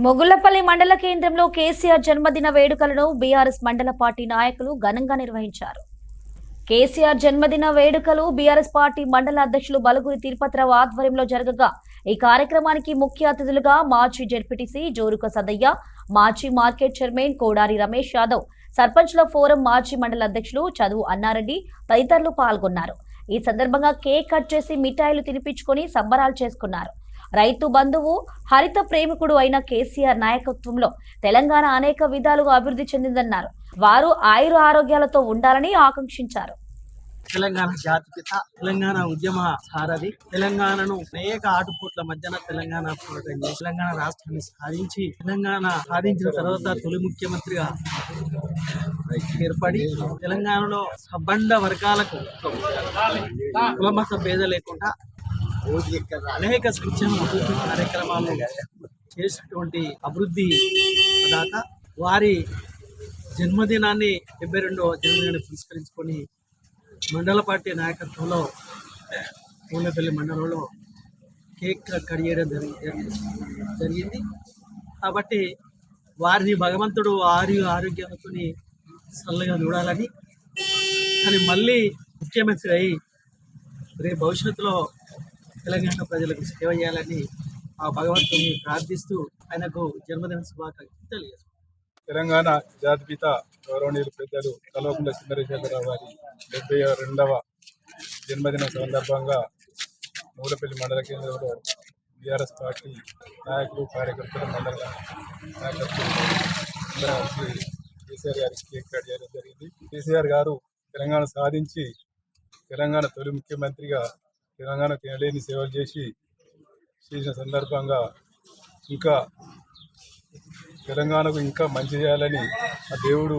మొగుళ్లపల్లి మండల కేంద్రంలో కేసీఆర్ జన్మదిన వేడుకలను బీఆర్ఎస్ మండల పార్టీ నాయకులు ఘనంగా నిర్వహించారు. కేసీఆర్ జన్మదిన వేడుకలు బీఆర్ఎస్ పార్టీ మండల అధ్యక్షులు బలుగురి తిరుపతిరావు ఆధ్వర్యంలో జరగగా ఈ కార్యక్రమానికి ముఖ్య అతిథులుగా మాజీ జెడ్పీటీసీ జోరుక సదయ్య, మాజీ మార్కెట్ చైర్మన్ కోడారి రమేష్ యాదవ్, సర్పంచ్ల ఫోరం మాజీ మండల అధ్యక్షులు చదువు అన్నారెడ్డి తదితరులు పాల్గొన్నారు. ఈ సందర్భంగా కేక్ కట్ చేసి మిఠాయిలు తినిపించుకొని సంబరాలు చేసుకున్నారు. రైతు బంధువు, హరిత ప్రేమికుడు అయిన కేసీఆర్ నాయకత్వంలో తెలంగాణ అనేక విధాలుగా అభివృద్ధి చెందిందన్నారు. వారు ఆయుర ఆరోగ్యాలతో ఉండాలని ఆకాంక్షించారు. తెలంగాణ జాతిపిత, తెలంగాణ ఉద్యమ సారథి, తెలంగాణను అనేక ఆటుపోట్ల మధ్యన తెలంగాణ రాష్ట్రాన్ని సాధించి తెలంగాణ సాధించిన తర్వాత తొలి ముఖ్యమంత్రిగా ఏర్పడి తెలంగాణలో సబ్బండ వర్గాలకు కులమత భేద లేకుండా అనేక సంక్షేమ అభివృద్ధి కార్యక్రమాలు చేసినటువంటి అభివృద్ధి దాత వారి జన్మదినాన్ని 72వ జన్మదినాన్ని పురస్కరించుకొని మండల పార్టీ నాయకత్వంలో మొగుళ్లపల్లి మండలంలో కేక్ కట్ చేయడం జరిగింది. కాబట్టి వారిని భగవంతుడు ఆరోగ్యాలతో చల్లగా చూడాలని, కానీ మళ్ళీ ముఖ్యమంత్రి అయి రేపు భవిష్యత్తులో తెలంగాణ ప్రజలకు సేవ చేయాలని ఆ భగవంతుని ప్రార్థిస్తూ ఆయనకు జన్మదిన శుభాకాంక్షలు తెలియజేస్తాను. తెలంగాణ జాతిపిత గౌరవనీయులు పెద్దలు కల్వకుంట్ల చంద్రశేఖరరావు గారి 72వ జన్మదిన సందర్భంగా మొగుళ్లపల్లి మండల కేంద్రంలో బీఆర్ఎస్ పార్టీ నాయకులు, కార్యకర్తలు, మండల నాయకత్వం అందరూ కలిసి కేసీఆర్ గారికి కేక్ కట్ చేయడం జరిగింది. కేసీఆర్ గారు తెలంగాణ సాధించి తెలంగాణ తొలి ముఖ్యమంత్రిగా తెలంగాణకు ఎనలేని సేవలు చేసిన సందర్భంగా ఇంకా తెలంగాణకు ఇంకా మంచి చేయాలని, ఆ దేవుడు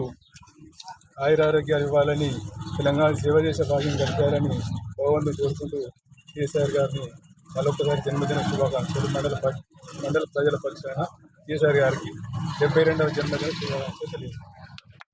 ఆయురారోగ్యాలు ఇవ్వాలని, తెలంగాణ సేవ చేసే భాగ్యం కలిగాలని భగవంతుడు కోరుకుంటూ కేసీఆర్ గారిని మరొకసారి జన్మదిన శుభాకాంక్షలు మండల ప్రజల పక్షాన కేసీఆర్ గారికి 72వ జన్మదిన శుభాకాంక్షలు తెలియజేస్తాను.